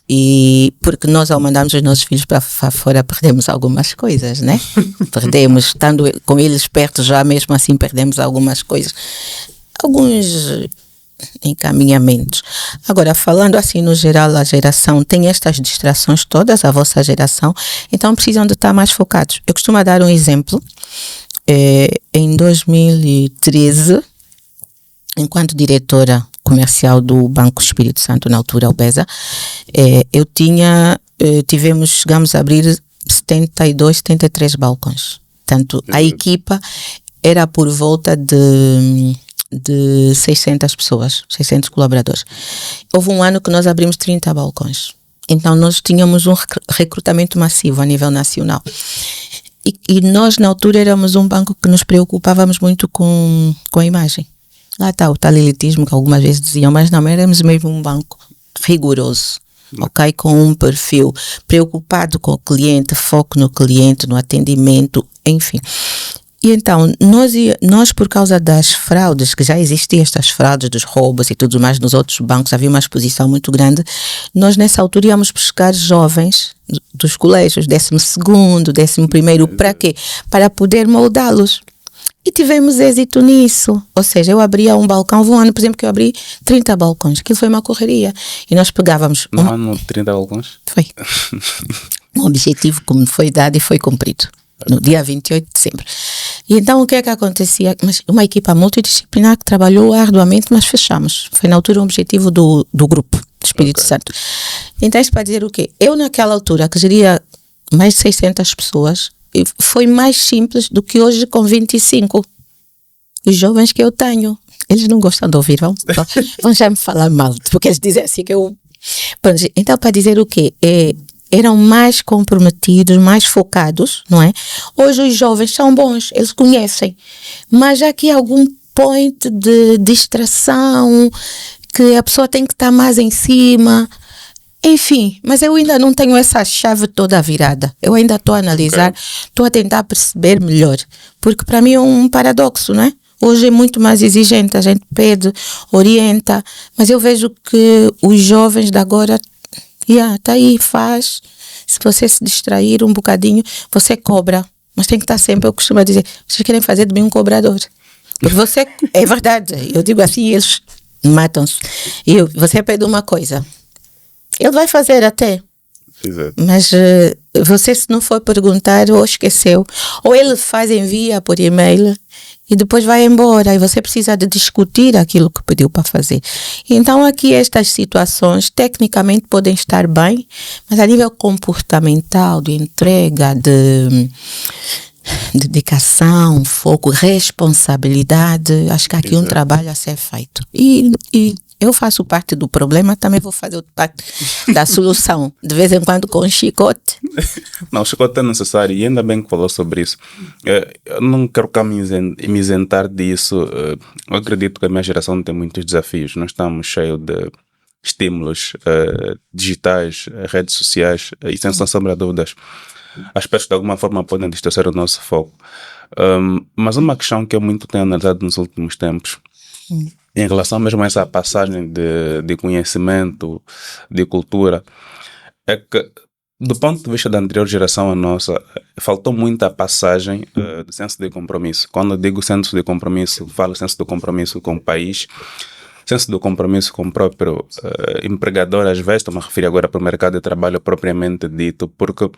e porque nós ao mandarmos os nossos filhos para fora perdemos algumas coisas, né? Perdemos, estando com eles perto já mesmo assim perdemos algumas coisas. Alguns encaminhamentos. Agora, falando assim no geral, a geração tem estas distrações todas, a vossa geração, então precisam de estar mais focados. Eu costumo dar um exemplo. Em 2013, enquanto diretora comercial do Banco Espírito Santo, na altura Albesa, chegamos a abrir 72, 73 balcões. Portanto, a equipa era por volta de 600 pessoas, 600 colaboradores. Houve um ano que nós abrimos 30 balcões. Então, nós tínhamos um recrutamento massivo a nível nacional. E nós, na altura, éramos um banco que nos preocupávamos muito com a imagem. Lá está o tal elitismo que algumas vezes diziam, mas não, éramos mesmo um banco rigoroso, ok? Com um perfil preocupado com o cliente, foco no cliente, no atendimento, enfim. E então, nós por causa das fraudes, que já existiam estas fraudes dos roubos e tudo mais nos outros bancos, havia uma exposição muito grande, nós nessa altura íamos buscar jovens dos colégios, 12º, 11º, para quê? Para poder moldá-los. E tivemos êxito nisso. Ou seja, eu abria um balcão, houve um ano, por exemplo, que eu abri 30 balcões. Aquilo foi uma correria. E nós pegávamos... No ano, 30 balcões? Foi. Um objetivo como foi dado e foi cumprido. No dia 28 de dezembro. E então o que é que acontecia? Mas uma equipa multidisciplinar que trabalhou arduamente, mas fechamos. Foi na altura um objetivo do grupo do Espírito Santo. Então isso para dizer o quê? Eu naquela altura, que geria mais de 600 pessoas, foi mais simples do que hoje com 25. Os jovens que eu tenho, eles não gostam de ouvir, vão já me falar mal, porque eles dizem assim que eu... Então para dizer o quê? Eram mais comprometidos, mais focados, não é? Hoje os jovens são bons, eles conhecem, mas há aqui algum point de distração, que a pessoa tem que estar mais em cima, enfim, mas eu ainda não tenho essa chave toda virada, eu ainda estou a analisar, estou a tentar perceber melhor, porque para mim é um paradoxo, não é? Hoje é muito mais exigente, a gente pede, orienta, mas eu vejo que os jovens de agora... tá aí, faz. Se você se distrair um bocadinho, você cobra. Mas tem que estar sempre, eu costumo dizer, vocês querem fazer de mim um cobrador. Porque você, é verdade, eu digo assim, eles matam-se. E você pede uma coisa, ele vai fazer até. Exato. Mas você, se não for perguntar ou esqueceu, ou ele faz, envia por e-mail e depois vai embora e você precisa de discutir aquilo que pediu para fazer. Então aqui estas situações tecnicamente podem estar bem, mas a nível comportamental, de entrega, de dedicação, foco, responsabilidade, acho que há aqui um trabalho a ser feito. E eu faço parte do problema, também vou fazer parte da solução, de vez em quando com chicote. Não, o chicote é necessário e ainda bem que falou sobre isso. Eu não quero cá me isentar disso. Eu acredito que a minha geração tem muitos desafios. Nós estamos cheios de estímulos digitais, redes sociais e sem sombra de dúvidas, aspectos de alguma forma podem distorcer o nosso foco. Mas uma questão que eu muito tenho analisado nos últimos tempos, em relação mesmo a essa passagem de conhecimento, de cultura, é que do ponto de vista da anterior geração a nossa, faltou muito a passagem do senso de compromisso. Quando eu digo senso de compromisso, falo senso de compromisso com o país, senso de compromisso com o próprio empregador, às vezes estou-me a referir agora para o mercado de trabalho propriamente dito, porque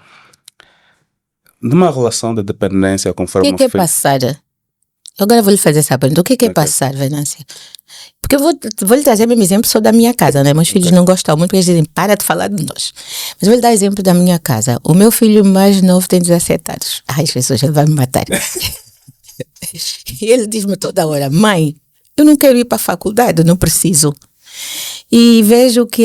numa relação de dependência conforme... O que é passar? Agora vou lhe fazer essa pergunta. O que é passar, Venância? Porque eu vou lhe trazer mesmo exemplo só da minha casa, né? Meus filhos não gostam muito, porque eles dizem, para de falar de nós. Mas vou lhe dar exemplo da minha casa. O meu filho mais novo tem 17 anos. Ai, Jesus, ele vai me matar. E ele diz-me toda hora, mãe, eu não quero ir para a faculdade, não preciso. E vejo que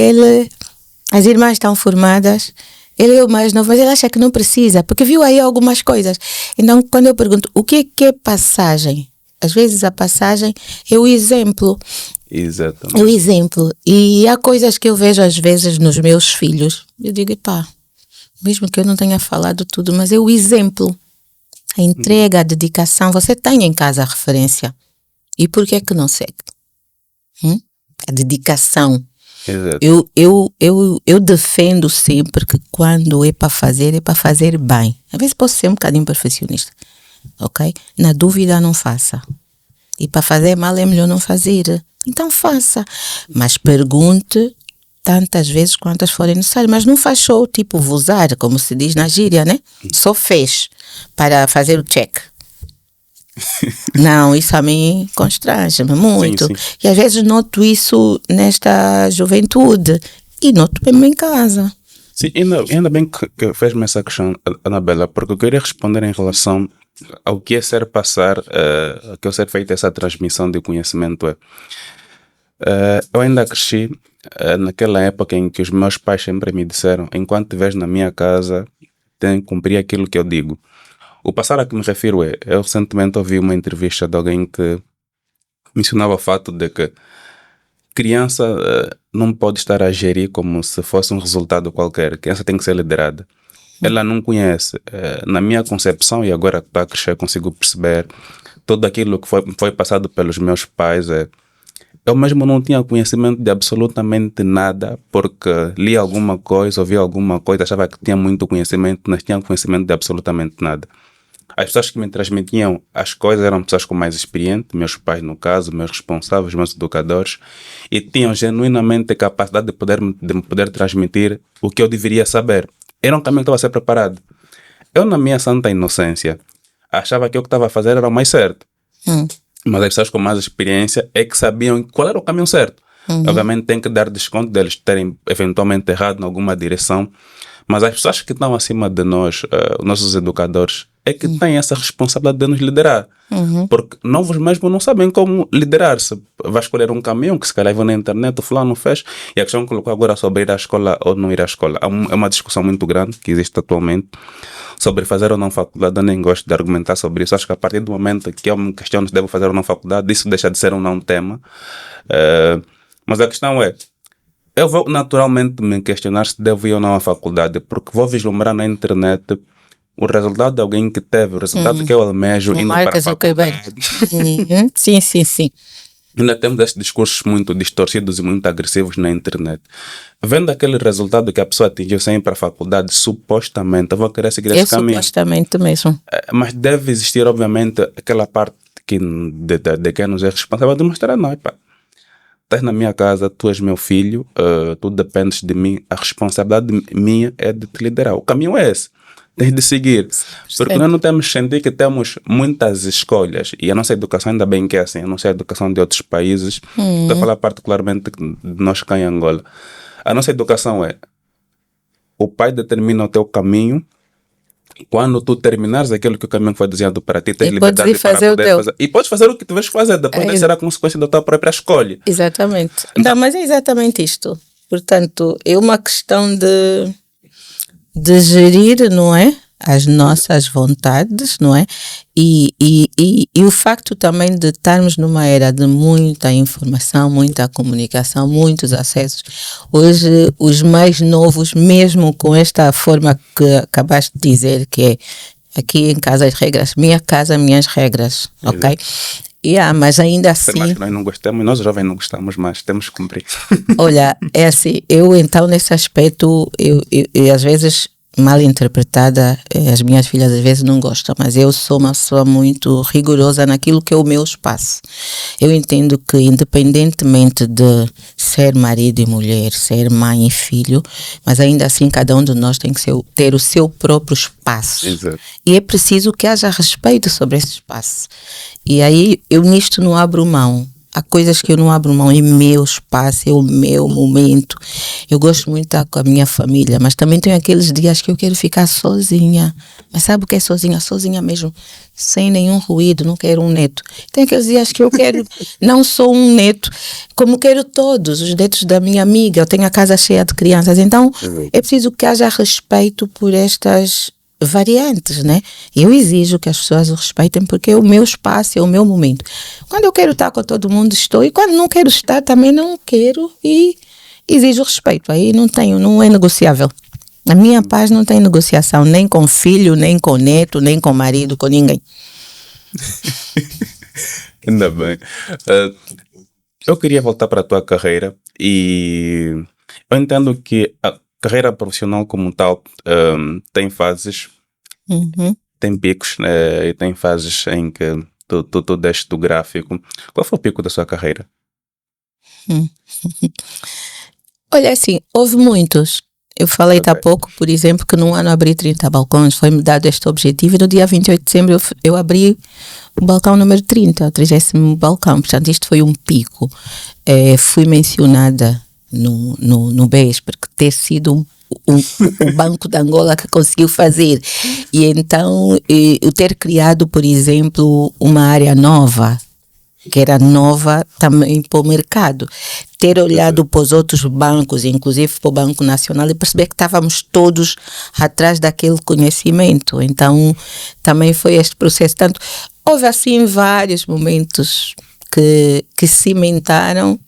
as irmãs estão formadas, ele é o mais novo, mas ele acha que não precisa, porque viu aí algumas coisas. Então, quando eu pergunto, o que é passagem? Às vezes a passagem é o exemplo. Exatamente. O exemplo. E há coisas que eu vejo às vezes nos meus filhos. Eu digo, mesmo que eu não tenha falado tudo, mas é o exemplo. A entrega, a dedicação. Você tem em casa a referência. E por que é que não segue? A dedicação. Exato. Eu defendo sempre que quando é para fazer bem. Às vezes posso ser um bocadinho perfeccionista. Ok? Na dúvida não faça. E para fazer mal é melhor não fazer. Então faça. Mas pergunte tantas vezes quantas forem necessárias. Mas não faz só tipo vozar, como se diz na gíria, né? Só fez para fazer o check. Não, isso a mim constrange-me muito. Sim, sim. E às vezes noto isso nesta juventude. E noto mesmo em casa. Sim, ainda bem que fez-me essa questão, Anabela, porque eu queria responder em relação ao que é ser passar, ao que é ser feita essa transmissão de conhecimento. Eu ainda cresci naquela época em que os meus pais sempre me disseram: enquanto estiveres na minha casa, tem que cumprir aquilo que eu digo. O passar a que me refiro eu recentemente ouvi uma entrevista de alguém que mencionava o fato de que criança não pode estar a gerir como se fosse um resultado qualquer. A criança tem que ser liderada. Ela não conhece. Na minha concepção, e agora que está a crescer, consigo perceber tudo aquilo que foi passado pelos meus pais. Eu mesmo não tinha conhecimento de absolutamente nada, porque li alguma coisa, ouvi alguma coisa, achava que tinha muito conhecimento, mas tinha conhecimento de absolutamente nada. As pessoas que me transmitiam as coisas eram pessoas com mais experiência, meus pais no caso, meus responsáveis, meus educadores, e tinham genuinamente a capacidade de me poder transmitir o que eu deveria saber. Era um caminho que estava a ser preparado. Eu, na minha santa inocência, achava que o que estava a fazer era o mais certo. Mas as pessoas com mais experiência é que sabiam qual era o caminho certo. Obviamente tem que dar desconto deles terem eventualmente errado em alguma direção, mas as pessoas que estão acima de nós, os nossos educadores, é que têm essa responsabilidade de nos liderar. Porque novos mesmo não sabem como liderar-se. Vai escolher um caminho que se calhar vai na internet, o fulano fez, e a questão que colocou agora sobre ir à escola ou não ir à escola. É uma discussão muito grande que existe atualmente sobre fazer ou não faculdade. Eu nem gosto de argumentar sobre isso. Acho que a partir do momento que eu me questiono se devo fazer ou não faculdade, isso deixa de ser um não tema. Mas a questão é, eu vou naturalmente me questionar se devo ir ou não à faculdade, porque vou vislumbrar na internet o resultado de alguém que teve, o resultado que eu almejo indo para a faculdade. Sim, sim, sim. Ainda temos esses discursos muito distorcidos e muito agressivos na internet. Vendo aquele resultado que a pessoa atingiu sem ir para a faculdade, supostamente, eu vou querer seguir esse caminho. Supostamente mesmo. Mas deve existir, obviamente, aquela parte de quem nos é responsável de mostrar: não, pá, estás na minha casa, tu és meu filho, tu dependes de mim, a responsabilidade minha é de te liderar. O caminho é esse. Tens de seguir. Porque nós não temos sentir que temos muitas escolhas. E a nossa educação, ainda bem que é assim, a nossa educação de outros países, estou a falar particularmente de nós cá em Angola. A nossa educação é: o pai determina o teu caminho. Quando tu terminares aquilo que o caminho foi desenhado para ti, tens liberdade para poder fazer. E podes fazer o que tiveres que fazer. Depois será a consequência da tua própria escolha. Exatamente. Não, mas é exatamente isto. Portanto, é uma questão de gerir, não é? As nossas vontades, não é? E o facto também de estarmos numa era de muita informação, muita comunicação, muitos acessos. Hoje, os mais novos, mesmo com esta forma que acabaste de dizer, que é aqui em casa as regras, minha casa, minhas regras, ok? Mas ainda assim... Mas nós não gostamos, nós jovens não gostamos, mas temos que cumprir. Olha, é assim, eu então nesse aspecto, eu às vezes mal interpretada, as minhas filhas às vezes não gostam, mas eu sou uma pessoa muito rigorosa naquilo que é o meu espaço. Eu entendo que independentemente de ser marido e mulher, ser mãe e filho, mas ainda assim cada um de nós tem que ter o seu próprio espaço. Exato. E é preciso que haja respeito sobre esse espaço. E aí eu nisto não abro mão. há coisas que eu não abro mão, é meu espaço, é o meu momento. Eu gosto muito de estar com a minha família, mas também tenho aqueles dias que eu quero ficar sozinha. Mas sabe o que é sozinha? Sozinha mesmo, sem nenhum ruído, não quero um neto. Tem aqueles dias que eu quero não só um neto, como quero todos os netos da minha amiga. Eu tenho a casa cheia de crianças, então é preciso que haja respeito por estas variantes, né? Eu exijo que as pessoas o respeitem porque é o meu espaço, é o meu momento. Quando eu quero estar com todo mundo, estou, e quando não quero estar, também não quero, e exijo respeito. Aí não é negociável. A minha paz não tem negociação, nem com filho, nem com neto, nem com marido, com ninguém. Ainda bem. Eu queria voltar para a tua carreira e eu entendo que a carreira profissional como tal tem fases, tem picos, né, e tem fases em que tu deste do gráfico. Qual foi o pico da sua carreira? Olha, assim, houve muitos. Eu falei há pouco, por exemplo, que num ano abri 30 balcões, foi-me dado este objetivo, e no dia 28 de dezembro eu abri o balcão número 30, o 30º balcão. Portanto, isto foi um pico. Fui mencionada no BES, porque ter sido o Banco de Angola que conseguiu fazer. E então, eu ter criado, por exemplo, uma área nova, que era nova também para o mercado. Ter olhado para os outros bancos, inclusive para o Banco Nacional, e perceber que estávamos todos atrás daquele conhecimento. Então, também foi este processo. Tanto, houve assim vários momentos que cimentaram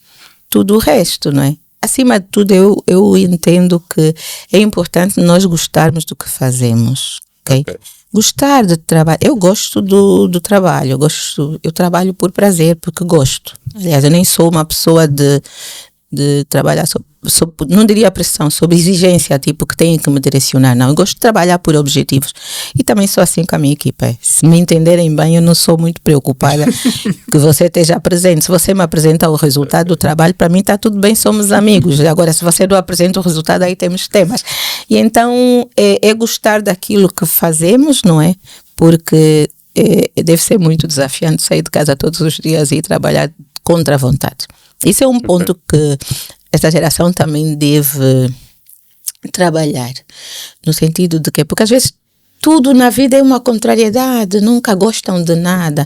tudo o resto, não é? Acima de tudo, eu entendo que é importante nós gostarmos do que fazemos, ok? Gostar de trabalho. Eu gosto do trabalho, eu trabalho por prazer, porque gosto. Aliás, eu nem sou uma pessoa de trabalhar não diria pressão, sob exigência, tipo que tem que me direcionar, não. Eu gosto de trabalhar por objetivos. E também sou assim com a minha equipa. Se me entenderem bem, eu não sou muito preocupada que você esteja presente. Se você me apresenta o resultado do trabalho, para mim está tudo bem, somos amigos. Agora, se você não apresenta o resultado, aí temos temas. E então, é gostar daquilo que fazemos, não é? Porque deve ser muito desafiante sair de casa todos os dias e trabalhar contra a vontade. Isso é um ponto que esta geração também deve trabalhar, no sentido de que, porque às vezes tudo na vida é uma contrariedade, nunca gostam de nada.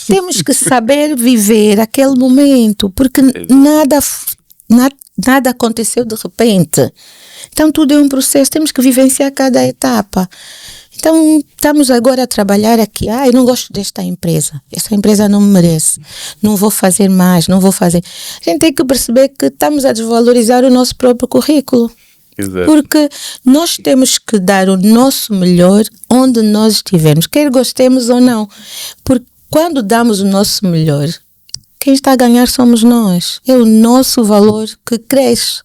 Temos que saber viver aquele momento, porque nada aconteceu de repente. Então tudo é um processo, temos que vivenciar cada etapa. Então, estamos agora a trabalhar aqui. Eu não gosto desta empresa. Essa empresa não me merece. Não vou fazer mais, não vou fazer. A gente tem que perceber que estamos a desvalorizar o nosso próprio currículo. Exato. Porque nós temos que dar o nosso melhor onde nós estivermos, quer gostemos ou não. Porque quando damos o nosso melhor, quem está a ganhar somos nós. É o nosso valor que cresce.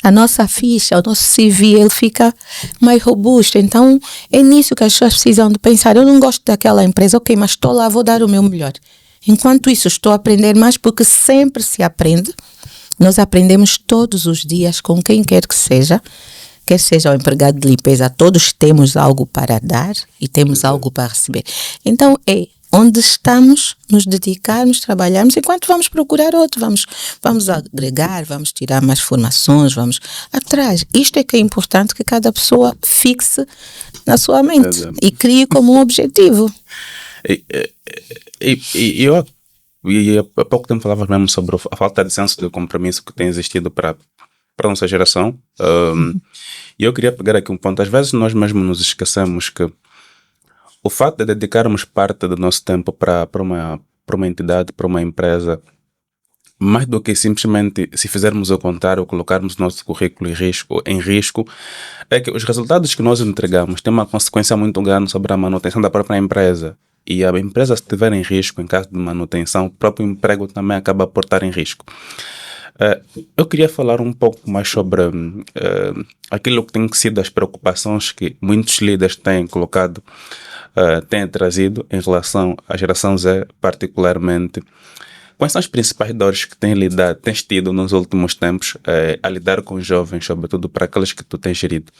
A nossa ficha, o nosso CV, ele fica mais robusto. Então, é nisso que as pessoas precisam de pensar. Eu não gosto daquela empresa, ok, mas estou lá, vou dar o meu melhor. Enquanto isso, estou a aprender mais, porque sempre se aprende. Nós aprendemos todos os dias com quem quer seja o empregado de limpeza, todos temos algo para dar e temos algo para receber. Então, onde estamos, nos dedicarmos, trabalharmos, enquanto vamos procurar outro, vamos agregar, vamos tirar mais formações, vamos atrás. Isto é que é importante que cada pessoa fixe na sua mente e crie como um objetivo. Eu há pouco tempo falava mesmo sobre a falta de senso de compromisso que tem existido para a nossa geração. E eu queria pegar aqui um ponto. Às vezes nós mesmos nos esquecemos que o fato de dedicarmos parte do nosso tempo para uma entidade, para uma empresa, mais do que simplesmente, se fizermos o contrário, colocarmos nosso currículo em risco, é que os resultados que nós entregamos têm uma consequência muito grande sobre a manutenção da própria empresa. E a empresa, se estiver em risco, em caso de manutenção, o próprio emprego também acaba por estar em risco. Eu queria falar um pouco mais sobre aquilo que tem sido as preocupações que muitos líderes têm colocado, têm trazido em relação à geração Z, particularmente. Quais são as principais dores que tens tido nos últimos tempos a lidar com os jovens, sobretudo para aqueles que tu tens gerido?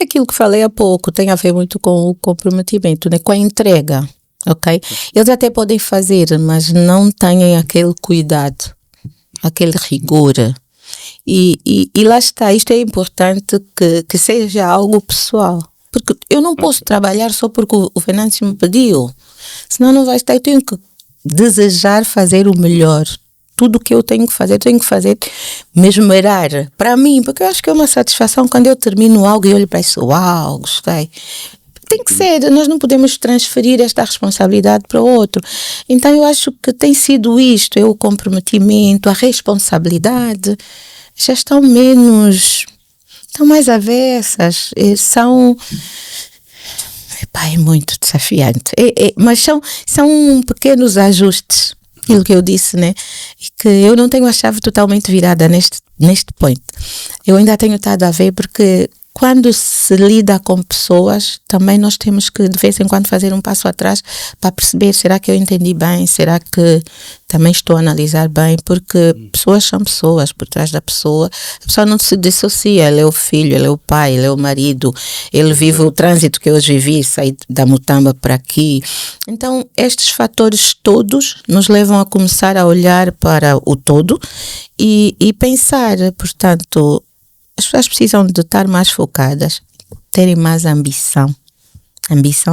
Aquilo que falei há pouco tem a ver muito com o comprometimento, né? Com a entrega. ok? Eles até podem fazer, mas não têm aquele cuidado, aquele rigor. E lá está, isto é importante que seja algo pessoal. Porque eu não posso trabalhar só porque o Venâncio me pediu. Senão não vai estar. Eu tenho que desejar fazer o melhor. Tudo o que eu tenho que fazer, me esmerar para mim, porque eu acho que é uma satisfação quando eu termino algo e olho para isso, uau, gostei. Tem que ser, nós não podemos transferir esta responsabilidade para o outro. Então eu acho que tem sido isto, o comprometimento, a responsabilidade, já estão mais avessas, é muito desafiante, mas são pequenos ajustes. Aquilo que eu disse, né? E que eu não tenho a chave totalmente virada neste ponto. Eu ainda tenho estado a ver, porque quando se lida com pessoas, também nós temos que de vez em quando fazer um passo atrás para perceber, será que eu entendi bem? Será que também estou a analisar bem? Porque pessoas são pessoas, por trás da pessoa. A pessoa não se dissocia, ele é o filho, ele é o pai, ele é o marido, ele vive o trânsito que eu hoje vivi, sair da Mutamba para aqui. Então, estes fatores todos nos levam a começar a olhar para o todo e pensar, portanto, as pessoas precisam de estar mais focadas, terem mais ambição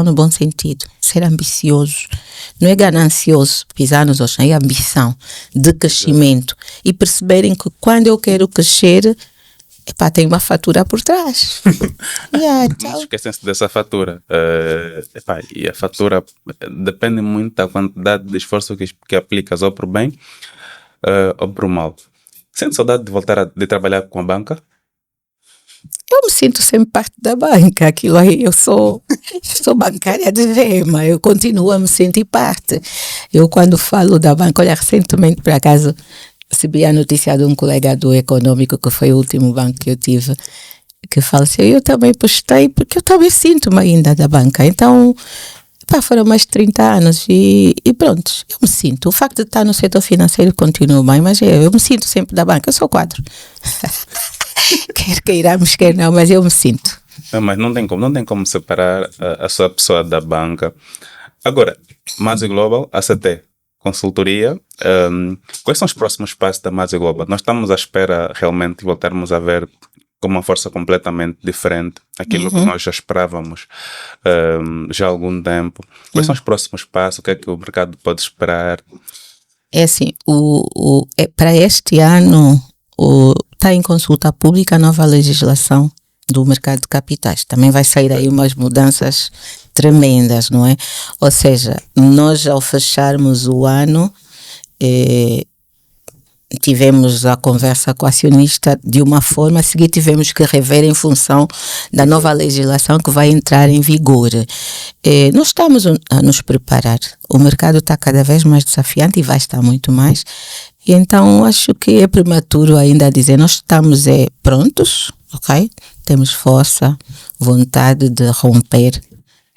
no bom sentido, ser ambicioso, não é ganancioso, pisar nos outros, é ambição de crescimento e perceberem que quando eu quero crescer, tem uma fatura por trás. Não esquecem-se dessa fatura. E a fatura depende muito da quantidade de esforço que aplicas, ou para o bem ou para o mal. Sente saudade de voltar de trabalhar com a banca? Eu me sinto sempre parte da banca, aquilo aí, eu sou bancária de gema, eu continuo a me sentir parte. Eu quando falo da banca, olha, recentemente por acaso recebi a notícia de um colega do Econômico, que foi o último banco que eu tive, que faleceu, eu também postei, porque eu também sinto-me ainda da banca, então foram mais de 30 anos e pronto, eu me sinto, o facto de estar no setor financeiro continua bem, mas eu me sinto sempre da banca, eu sou quadro. Quer queiramos, quer não, mas eu me sinto. Mas não tem como separar a sua pessoa da banca. Agora, Mazzi Global, ACT, consultoria, quais são os próximos passos da Mazzi Global? Nós estamos à espera realmente de voltarmos a ver com uma força completamente diferente aquilo que nós já esperávamos já há algum tempo. Quais são os próximos passos? O que é que o mercado pode esperar? É assim, para este ano está em consulta pública a nova legislação do mercado de capitais. Também vai sair aí umas mudanças tremendas, não é? Ou seja, nós ao fecharmos o ano tivemos a conversa com o acionista de uma forma, a seguir tivemos que rever em função da nova legislação que vai entrar em vigor. Nós estamos a nos preparar. O mercado está cada vez mais desafiante e vai estar muito mais. E então acho que é prematuro ainda a dizer, nós estamos prontos, ok? Temos força, vontade de romper,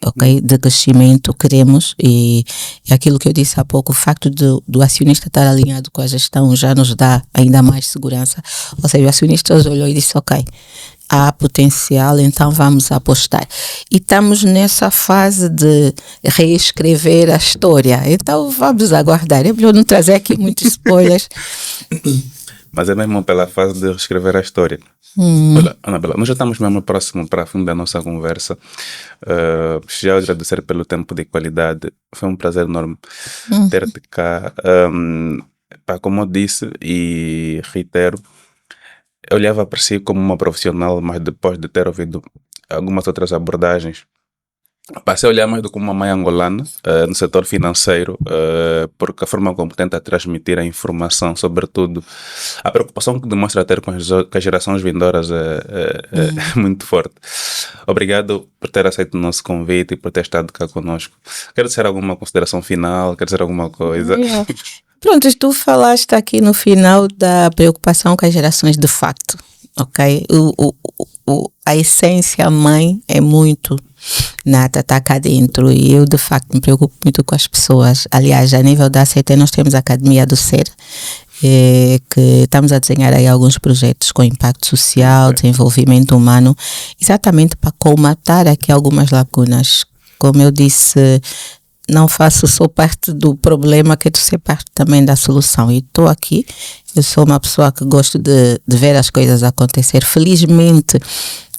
ok? De crescimento, queremos, e aquilo que eu disse há pouco, o facto do acionista estar alinhado com a gestão já nos dá ainda mais segurança. Ou seja, o acionista olhou e disse, ok, há potencial, então vamos apostar. E estamos nessa fase de reescrever a história. Então vamos aguardar. É melhor não trazer aqui muitos spoilers. Mas é mesmo pela fase de reescrever a história. Olha, Anabela, nós já estamos mesmo próximo para o fim da nossa conversa. Já agradecer pelo tempo de qualidade. Foi um prazer enorme ter-te cá. Como eu disse e reitero, eu olhava para si como uma profissional, mas depois de ter ouvido algumas outras abordagens, passei a olhar mais do que uma mãe angolana no setor financeiro, porque a forma como tenta transmitir a informação, sobretudo a preocupação que demonstra ter com as gerações vindouras é muito forte. Obrigado por ter aceito o nosso convite e por ter estado cá conosco. Quer dizer alguma consideração final? Quer dizer alguma coisa? Pronto, tu falaste aqui no final da preocupação com as gerações de facto, ok? A essência mãe é muito nata, está cá dentro, e eu de facto me preocupo muito com as pessoas. Aliás, a nível da ACT nós temos a Academia do Ser, que estamos a desenhar aí alguns projetos com impacto social, desenvolvimento humano, exatamente para colmatar aqui algumas lacunas. Como eu disse, não faço só parte do problema, quero ser parte também da solução. E estou aqui, eu sou uma pessoa que gosto de ver as coisas acontecer. Felizmente,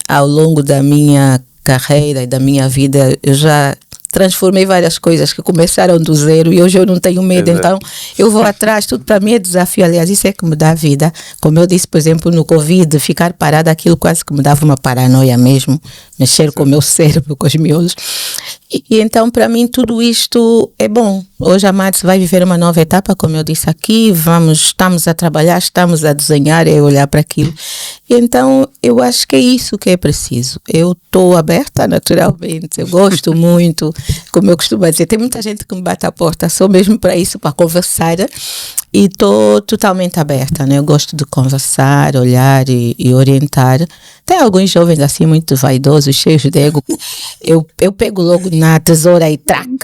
ao longo da minha carreira e da minha vida, eu já transformei várias coisas que começaram do zero e hoje eu não tenho medo, então eu vou atrás, tudo para mim é desafio, aliás, isso é que me dá vida. Como eu disse, por exemplo, no Covid, ficar parada, aquilo quase que me dava uma paranoia mesmo, mexer com o meu cérebro, com os miolos. E então, para mim, tudo isto é bom. Hoje a Mads vai viver uma nova etapa, como eu disse aqui, estamos a trabalhar, estamos a desenhar, é olhar para aquilo. E então, eu acho que é isso que é preciso. Eu estou aberta, naturalmente, eu gosto muito, como eu costumo dizer, tem muita gente que me bate à porta só mesmo para isso, para conversar, e estou totalmente aberta, né? Eu gosto de conversar, olhar e orientar. Tem alguns jovens assim muito vaidosos, cheios de ego. Eu pego logo na tesoura e trago.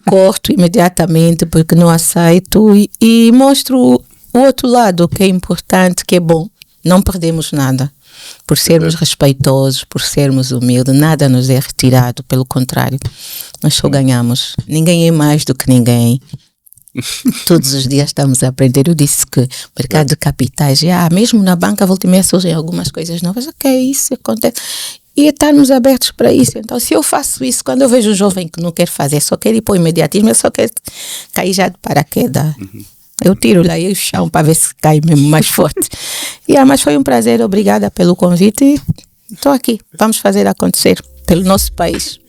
Corto imediatamente porque não aceito e mostro o outro lado que é importante, que é bom. Não perdemos nada. Por sermos respeitosos, por sermos humildes, nada nos é retirado, pelo contrário. Nós só ganhamos. Ninguém é mais do que ninguém. Todos os dias estamos a aprender. Eu disse que o mercado de capitais, mesmo na banca, volta e meia surgem algumas coisas novas. Ok, isso acontece. E estarmos abertos para isso. Então, se eu faço isso, quando eu vejo um jovem que não quer fazer, só quer ir para o imediatismo, eu só quero cair já de paraquedas. Eu tiro lá o chão para ver se cai mesmo mais forte. Mas foi um prazer, obrigada pelo convite. Estou aqui, vamos fazer acontecer pelo nosso país.